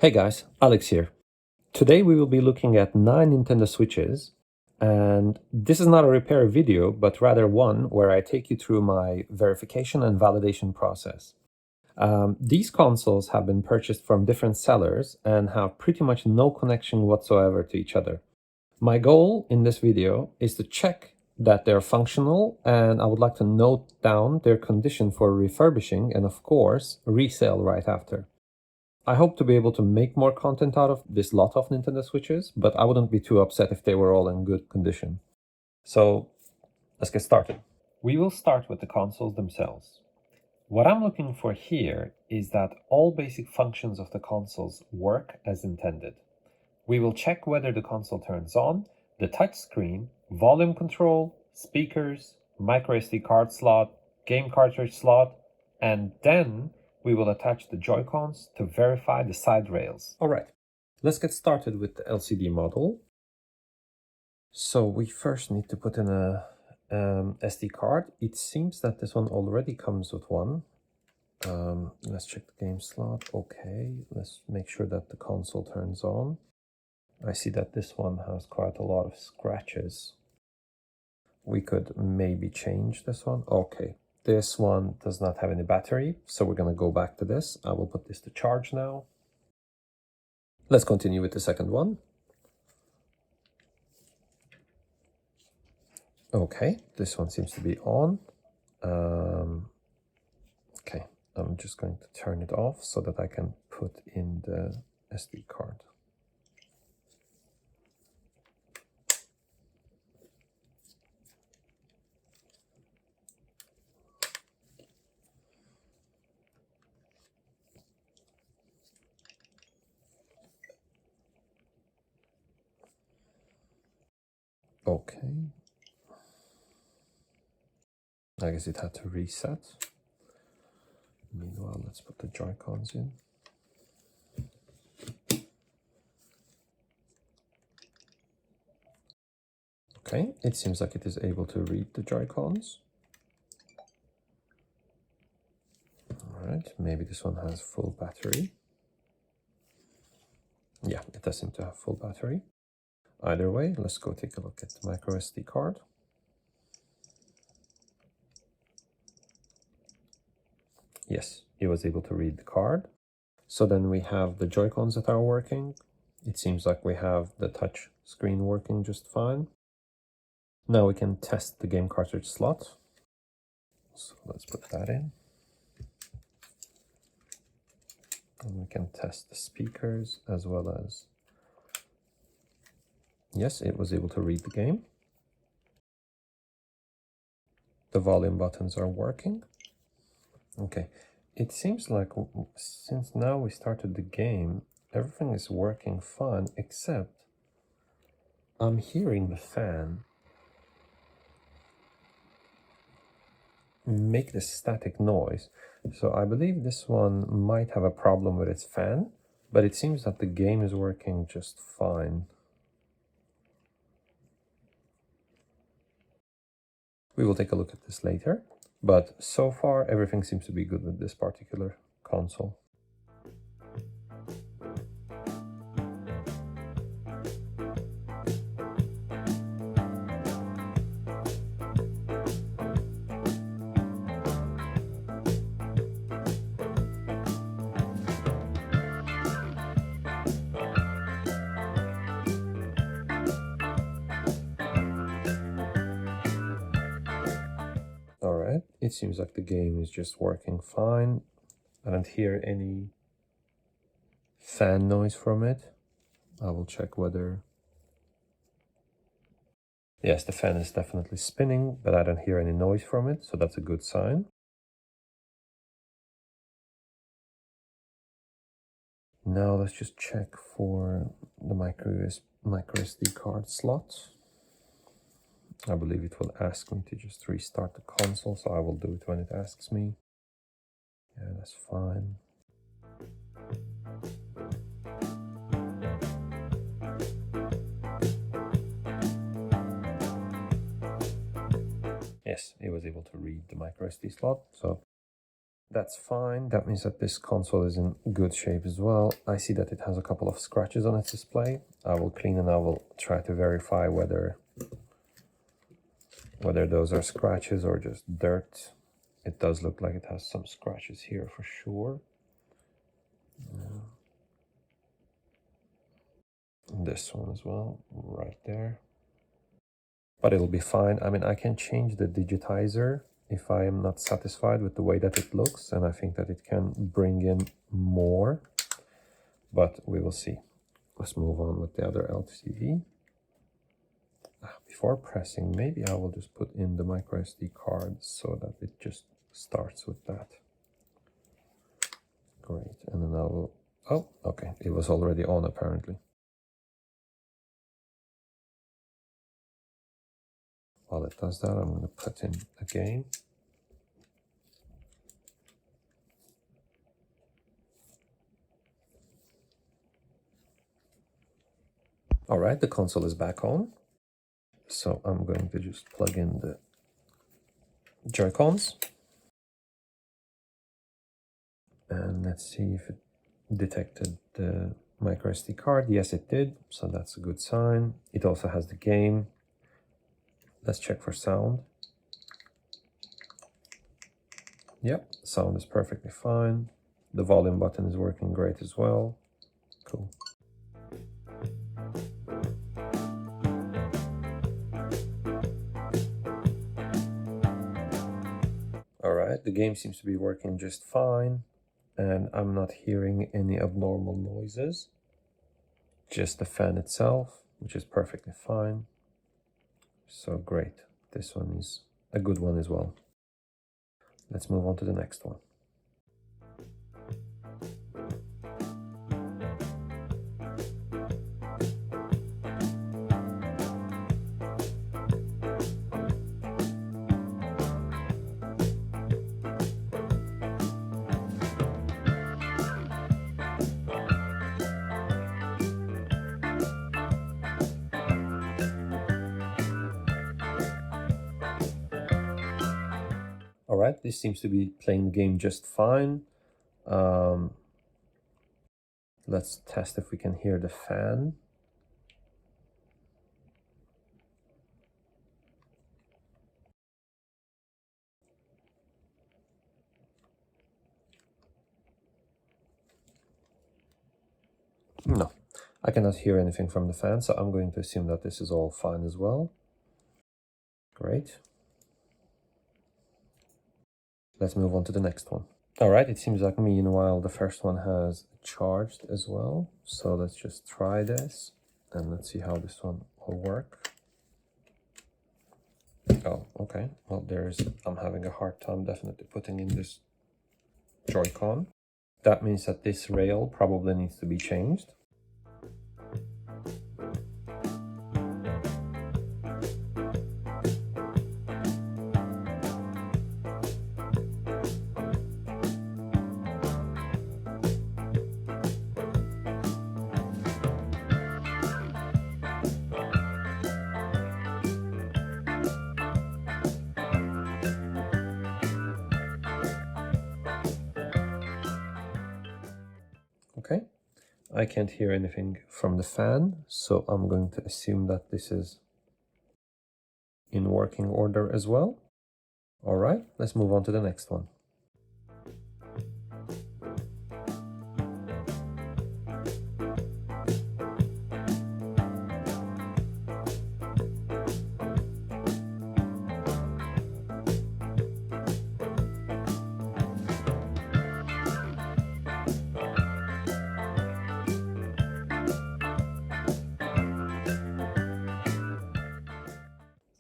Hey guys, Alex here. Today we will be looking at 9 Nintendo Switches, and this is not a repair video, but rather one where I take you through my verification and validation process. These consoles have been purchased from different sellers and have pretty much no connection whatsoever to each other. My goal in this video is to check that they're functional, and I would like to note down their condition for refurbishing and of course resale right after. I hope to be able to make more content out of this lot of Nintendo Switches, but I wouldn't be too upset if they were all in good condition. So let's get started. We will start with the consoles themselves. What I'm looking for here is that all basic functions of the consoles work as intended. We will check whether the console turns on, the touchscreen, volume control, speakers, microSD card slot, game cartridge slot, and then we will attach the Joy-Cons to verify the side rails. All right, let's get started with the LCD model. So we first need to put in a SD card. It seems that this one already comes with one. Let's check the game slot. Okay, let's make sure that the console turns on. I see that this one has quite a lot of scratches. We could maybe change this one. Okay, this one does not have any battery, so we're going to go back to this. I will put this to charge now. Let's continue with the second one. Okay, this one seems to be on. Okay, I'm just going to turn it off so that I can put in the SD card. Okay. I guess it had to reset. Meanwhile, let's put the Joy-Cons in. Okay, it seems like it is able to read the Joy-Cons. Alright, maybe this one has full battery. Yeah, it does seem to have full battery. Either way, let's go take a look at the micro SD card. Yes, it was able to read the card. So then we have the Joy-Cons that are working. It seems like we have the touch screen working just fine. Now we can test the game cartridge slot. So let's put that in. And we can test the speakers as well as... Yes, it was able to read the game. The volume buttons are working. Okay, it seems like since now we started the game, everything is working fine, except I'm hearing the fan make this static noise. So I believe this one might have a problem with its fan, but it seems that the game is working just fine. We will take a look at this later, but so far everything seems to be good with this particular console. Alright, it seems like the game is just working fine. I don't hear any fan noise from it. I will check whether... Yes, the fan is definitely spinning, but I don't hear any noise from it, so that's a good sign. Now let's just check for the micro SD card slot. I believe it will ask me to just restart the console, so I will do it when it asks me. Yeah, that's fine. Yes, it was able to read the micro SD slot, so That's fine. That means that this console is in good shape as well. I see that it has a couple of scratches on its display. I will clean and I will try to verify whether those are scratches or just dirt. It does look like it has some scratches here for sure. This one as well, right there. But it'll be fine. I mean, I can change the digitizer if I am not satisfied with the way that it looks, and I think that it can bring in more, but we will see. Let's move on with the other LCD. Before pressing, maybe I will just put in the micro SD card so that it just starts with that. Great, and then I will, oh, okay, it was already on apparently. While it does that, I'm going to put in a game. All right, the console is back on. So I'm going to just plug in the Joy-Cons. And let's see if it detected the micro SD card. Yes, it did. So that's a good sign. It also has the game. Let's check for sound. Yep, sound is perfectly fine. The volume button is working great as well. Cool. All right, the game seems to be working just fine, and I'm not hearing any abnormal noises. Just the fan itself, which is perfectly fine. So great. This one is a good one as well. Let's move on to the next one. All right, this seems to be playing the game just fine. Let's test if we can hear the fan. No, I cannot hear anything from the fan, so I'm going to assume that this is all fine as well. Great. Let's move on to the next one. All right, it seems like meanwhile the first one has charged as well. So let's just try this and let's see how this one will work. Oh, okay. Well, I'm having a hard time definitely putting in this Joy-Con. That means that this rail probably needs to be changed. Okay, I can't hear anything from the fan, so I'm going to assume that this is in working order as well. All right, let's move on to the next one.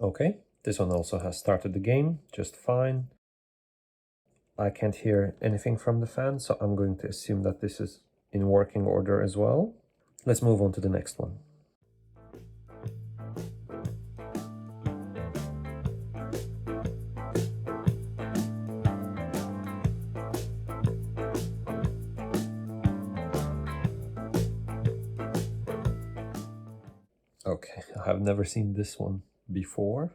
Okay, this one also has started the game just fine. I can't hear anything from the fan, so I'm going to assume that this is in working order as well. Let's move on to the next one. Okay, I've never seen this one before.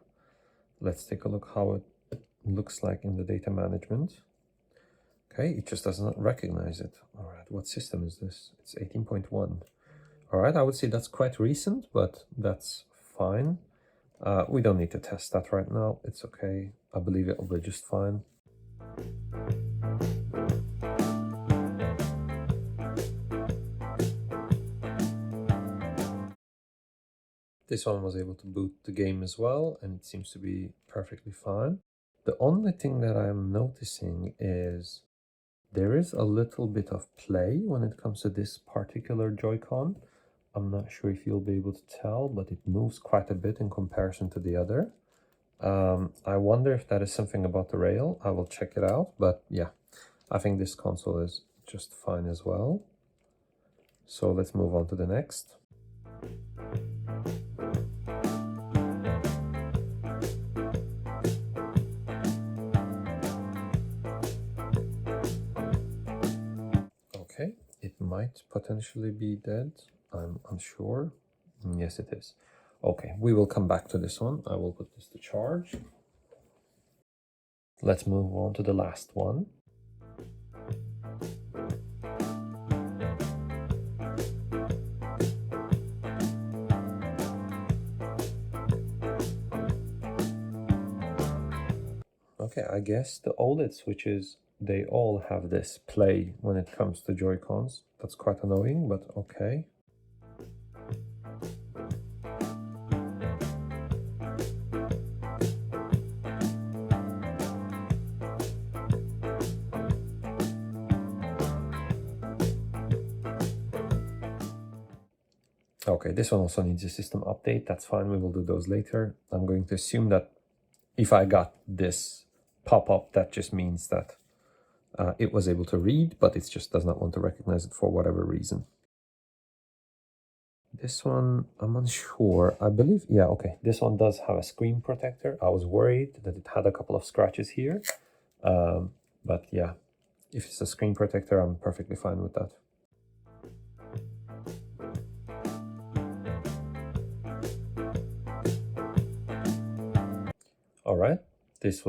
Let's take a look how it looks like in the data management. Okay, it just does not recognize it. All right, what system is this? It's 18.1. All right, I would say that's quite recent, but that's fine. We don't need to test that right now. It's okay. I believe it will be just fine. This one was able to boot the game as well, and it seems to be perfectly fine. The only thing that I'm noticing is there is a little bit of play when it comes to this particular Joy-Con. I'm not sure if you'll be able to tell, but it moves quite a bit in comparison to the other. I wonder if that is something about the rail. I will check it out, but yeah, I think this console is just fine as well. So let's move on to the next. Okay, it might potentially be dead. I'm unsure. Yes, it is. Okay, we will come back to this one. I will put this to charge. Let's move on to the last one. Okay, I guess the OLED switches, they all have this play when it comes to Joy-Cons. That's quite annoying, but okay. Okay, this one also needs a system update. That's fine, we will do those later. I'm going to assume that if I got this pop-up, that just means that it was able to read, but it just does not want to recognize it for whatever reason. This one, I'm unsure. I believe, yeah, okay. This one does have a screen protector. I was worried that it had a couple of scratches here. But yeah, if it's a screen protector, I'm perfectly fine with that. All right, this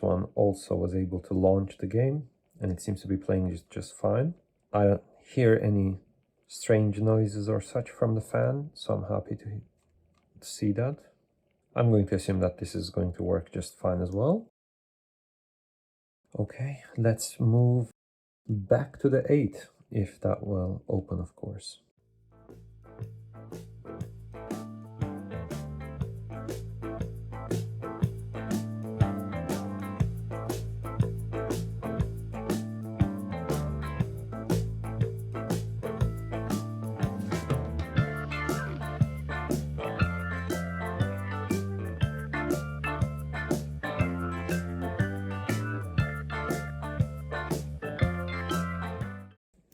one also was able to launch the game, and it seems to be playing just fine. I don't hear any strange noises or such from the fan, so I'm happy to see that. I'm going to assume that this is going to work just fine as well. Okay, let's move back to the 8, if that will open, of course.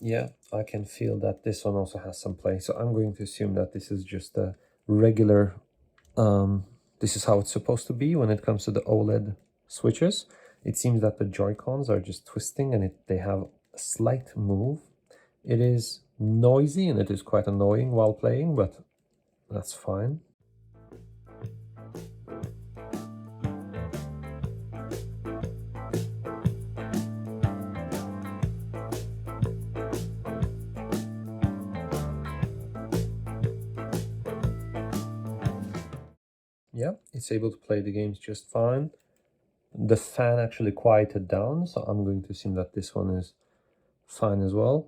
Yeah, I can feel that this one also has some play. So I'm going to assume that this is just a regular, this is how it's supposed to be when it comes to the OLED switches. It seems that the Joy-Cons are just twisting and they have a slight move. It is noisy and it is quite annoying while playing, but that's fine. Yeah, it's able to play the games just fine. The fan actually quieted down, so I'm going to assume that this one is fine as well.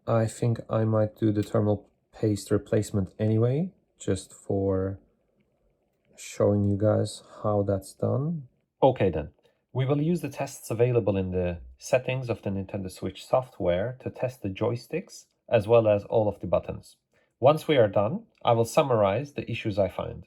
I think I might do the thermal paste replacement anyway, just for showing you guys how that's done. Okay then, we will use the tests available in the settings of the Nintendo Switch software to test the joysticks, as well as all of the buttons. Once we are done, I will summarize the issues I find.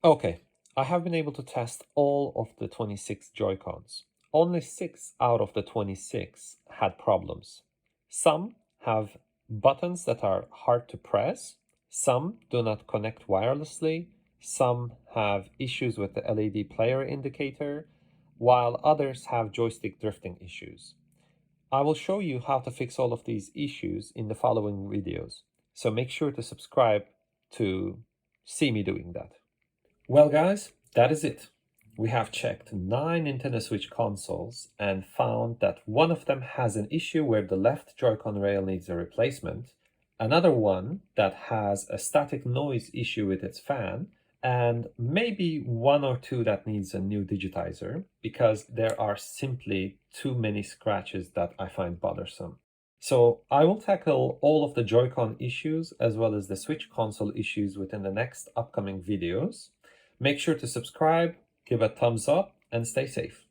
Okay, I have been able to test all of the 26 Joy-Cons. Only 6 out of the 26 had problems. Some have buttons that are hard to press, some do not connect wirelessly, some have issues with the LED player indicator, while others have joystick drifting issues. I will show you how to fix all of these issues in the following videos, so make sure to subscribe to see me doing that. Well, guys, that is it. We have checked 9 Nintendo Switch consoles and found that one of them has an issue where the left Joy-Con rail needs a replacement, another one that has a static noise issue with its fan, and maybe one or two that needs a new digitizer because there are simply too many scratches that I find bothersome. So I will tackle all of the Joy-Con issues as well as the Switch console issues within the next upcoming videos. Make sure to subscribe, give a thumbs up, and stay safe.